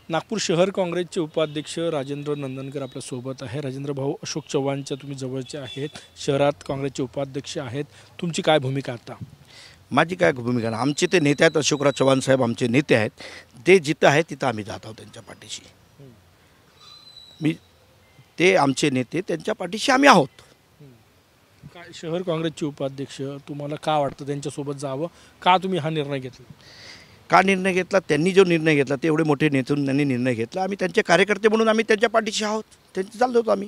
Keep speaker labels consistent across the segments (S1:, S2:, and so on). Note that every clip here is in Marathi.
S1: नागपूर शहर काँग्रेसचे उपाध्यक्ष राजेंद्र नंदनकर आपल्या सोबत आहे। राजेंद्र भाऊ, अशोक चव्हाणच्या तुम्ही जवळचे आहेत, शहरात काँग्रेसचे उपाध्यक्ष आहेत, तुमची काय भूमिका आता?
S2: माझी काय भूमिका नाही, आमचे ते नेते आहेत, अशोकराव चव्हाण साहेब आमचे नेते आहेत, ते जिथं आहेत तिथं आम्ही जात आहोत त्यांच्या पाठीशी। ते आमचे नेते, त्यांच्या पाठीशी आम्ही आहोत।
S1: काय शहर काँग्रेसचे उपाध्यक्ष, तुम्हाला का वाटतं त्यांच्यासोबत जावं, का तुम्ही हा निर्णय घेतला?
S2: का निर्णय घेतला? त्यांनी जो निर्णय घेतला ते एवढे मोठे नेतून त्यांनी निर्णय घेतला, आम्ही त्यांचे कार्यकर्ते म्हणून आम्ही त्यांच्या पाठीशी आहोत, त्यांचे चाललो होतो आम्ही।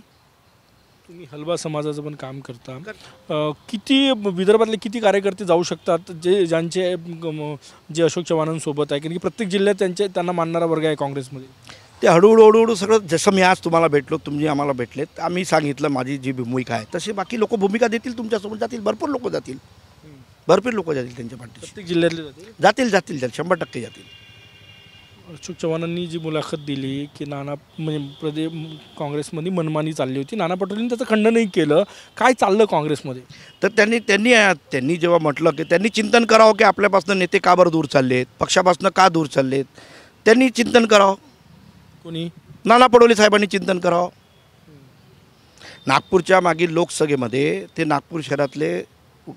S1: तुम्ही हलवा समाजाचं पण काम करता, किती विदर्भातले किती कार्यकर्ते जाऊ शकतात जे अशोक चव्हाणांसोबत आहे? कारण की प्रत्येक जिल्ह्यात त्यांना मानणारा वर्ग आहे काँग्रेसमध्ये।
S2: ते हळूहळू सगळं, जसं मी आज तुम्हाला भेटलो, तुम्ही आम्हाला भेटलेत, आम्ही सांगितलं माझी जी भूमिका आहे, तसे बाकी लोक भूमिका देतील, तुमच्यासोबत जातील, भरपूर लोक जातील, भरपूर लोक जातील त्यांच्या पाठीशी,
S1: प्रत्येक जिल्ह्यातले
S2: जातील 100% जातील।
S1: अशोक चव्हाणांनी जी मुलाखत दिली की नाना म्हणजे काँग्रेसमध्ये मनमानी चालली होती, नाना पटोलेंनी त्याचं खंडनही केलं, काय चाललं काँग्रेसमध्ये?
S2: तर त्यांनी जेव्हा म्हटलं की त्यांनी चिंतन करावं की आपल्यापासून नेते का बरं दूर चाललेत, पक्षापासून का दूर चाललेत, त्यांनी चिंतन करावं। कोणी? नाना पटोले साहेबांनी चिंतन करावं। नागपूरच्या मागील लोकसभेमध्ये ते नागपूर शहरातले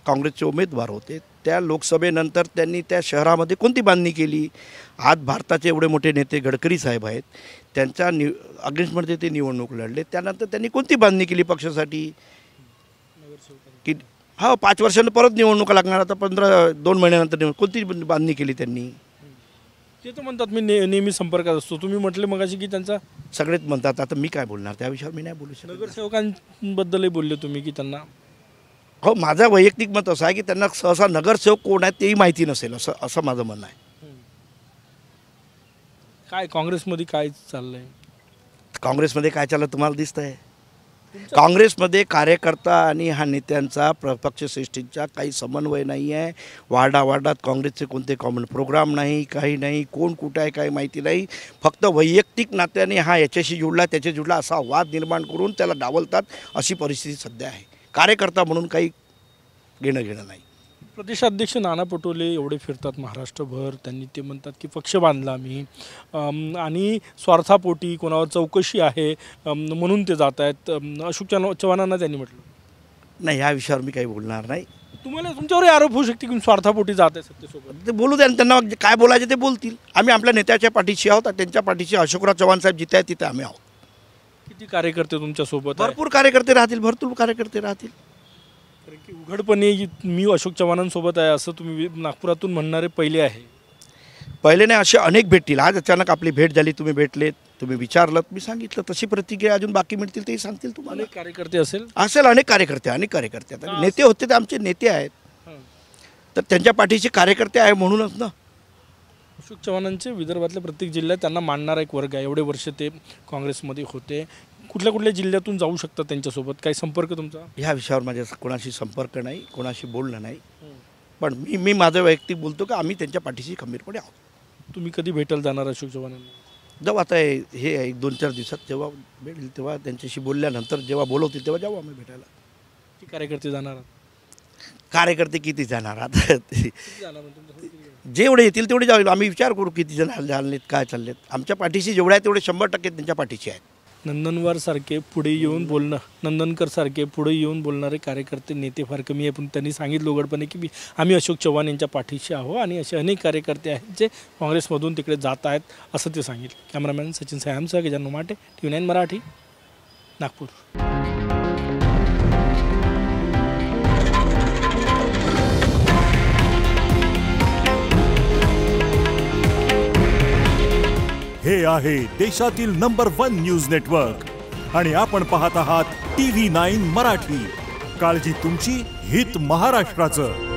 S2: काँग्रेसचे उमेदवार होते, त्या लोकसभेनंतर त्यांनी त्या शहरामध्ये कोणती बांधणी केली? आज भारताचे एवढे मोठे नेते गडकरी साहेब आहेत, त्यांच्या अगेन्स्टमध्ये ते निवडणूक लढले, त्यानंतर त्यांनी कोणती बांधणी केली पक्षासाठी? की 5 वर्षांनी परत निवडणुका लागणार, आता 2 महिन्यानंतर कोणती बांधणी केली त्यांनी?
S1: ते तर म्हणतात मी नेहमी संपर्कात असतो, तुम्ही म्हटले मगाशी की त्यांचा
S2: सगळेच म्हणतात, आता मी काय बोलणार त्या विषयावर, मी नाही बोलू शकत।
S1: नगरसेवकांबद्दलही बोलले तुम्ही की त्यांना,
S2: हो, माझं वैयक्तिक मत असं आहे की त्यांना सहसा नगरसेवक कोण आहेत तेही माहिती नसेल, असं माझं म्हणणं आहे।
S1: काय काँग्रेसमध्ये काय चाललंय?
S2: काँग्रेसमध्ये काय चाललं तुम्हाला दिसतंय? काँग्रेसमध्ये कार्यकर्ता आणि हा नेत्यांचा पक्षश्रेष्ठींचा काही समन्वय नाही आहे। वार्डात काँग्रेसचे कोणते कॉमन प्रोग्राम नाही, काही नाही, कोण कुठं आहे काही माहिती नाही, फक्त वैयक्तिक नात्याने हा याच्याशी जुळला त्याच्याशी जुळला असा वाद निर्माण करून त्याला डावलतात, अशी परिस्थिती सध्या आहे। कार्यकर्ता म्हणून काही घेणं नाही।
S1: प्रदेशाध्यक्ष नाना पटोले एवढे फिरतात महाराष्ट्रभर, त्यांनी ते म्हणतात की पक्ष बांधला मी आणि स्वार्थापोटी कोणावर चौकशी आहे म्हणून ते जात आहेत, अशोक चव्हाणांना त्यांनी म्हटलं
S2: नाही, ह्या विषयावर मी काही बोलणार नाही।
S1: तुम्हाला तुमच्यावरही आरोप होऊ शकते की स्वार्थापोटी जात आहे सत्तेसोबत,
S2: ते बोलू द्या, त्यांना काय बोलायचे ते बोलतील, आम्ही आपल्या नेत्याच्या पाठीशी आहोत, त्यांच्या पाठीशी अशोकराव चव्हाण साहेब जिथे आहेत तिथे आम्ही आहोत।
S1: किती कार्यकर्ते तुमच्यासोबत?
S2: भरपूर कार्यकर्ते राहतील, भरपूर कार्यकर्ते राहतील।
S1: कारण की उघडपणे मी अशोक चव्हाणांसोबत आहे असं तुम्ही नागपुरातून म्हणणारे पहिले आहे?
S2: पहिले नाही, असे अनेक भेटतील। आज अचानक आपली भेट झाली, तुम्ही भेटलेत, तुम्ही विचारलं, मी सांगितलं, तशी प्रतिक्रिया अजून बाकी मिळतील तेही सांगतील तुम्हाला।
S1: अनेक कार्यकर्ते असेल
S2: अनेक कार्यकर्ते आता नेते होते ते आमचे नेते आहेत, तर त्यांच्या पाठीचे कार्यकर्ते आहे म्हणूनच ना।
S1: अशोक चव्हाणांचे विदर्भातल्या प्रत्येक जिल्ह्यात त्यांना मानणारा एक वर्ग आहे, एवढे वर्ष ते काँग्रेसमध्ये होते, कुठल्या जिल्ह्यातून जाऊ शकतात त्यांच्यासोबत? काही संपर्क तुमचा?
S2: ह्या विषयावर माझ्या कोणाशी संपर्क नाही, कोणाशी बोलणं नाही, पण मी माझं वैयक्तिक बोलतो की आम्ही त्यांच्या पाठीशी खंबीरपणे आहोत।
S1: तुम्ही कधी भेटायला जाणार अशोक चव्हाणांना?
S2: जेव्हा आता हे 1-2-4 दिवसात जेव्हा भेटेल तेव्हा, त्यांच्याशी बोलल्यानंतर जेव्हा बोलवतील तेव्हा जाऊ आम्ही भेटायला।
S1: किती कार्यकर्ते जाणार?
S2: कार्यकर्ते किती जाणार आता? जेवढे येतील तेवढे जाऊ, आम्ही विचार करू किती जण झालेत, काय चाललेत, आमच्या पाठीशी जेवढे आहेत तेवढे 100% त्यांच्या पाठीशी आहेत।
S1: नंदनकर सारखे पुढे येऊन बोलणारे कार्यकर्ते नेते फार कमी आहे, पण त्यांनी सांगितलं उघडपणे की आम्ही अशोक चव्हाण यांच्या पाठीशी आहो आणि असे अनेक कार्यकर्ते आहेत जे काँग्रेसमधून तिकडे जात आहेत असं ते सांगितलं। कॅमेरामॅन सचिन सायमसह गजानन माटे, TV9 मराठी, नागपूर।
S3: हे आहे देशातील नंबर 1 न्यूज नेटवर्क आणि आपण पाहत आहात TV9 मराठी। काळजी तुमची, हित महाराष्ट्राचं।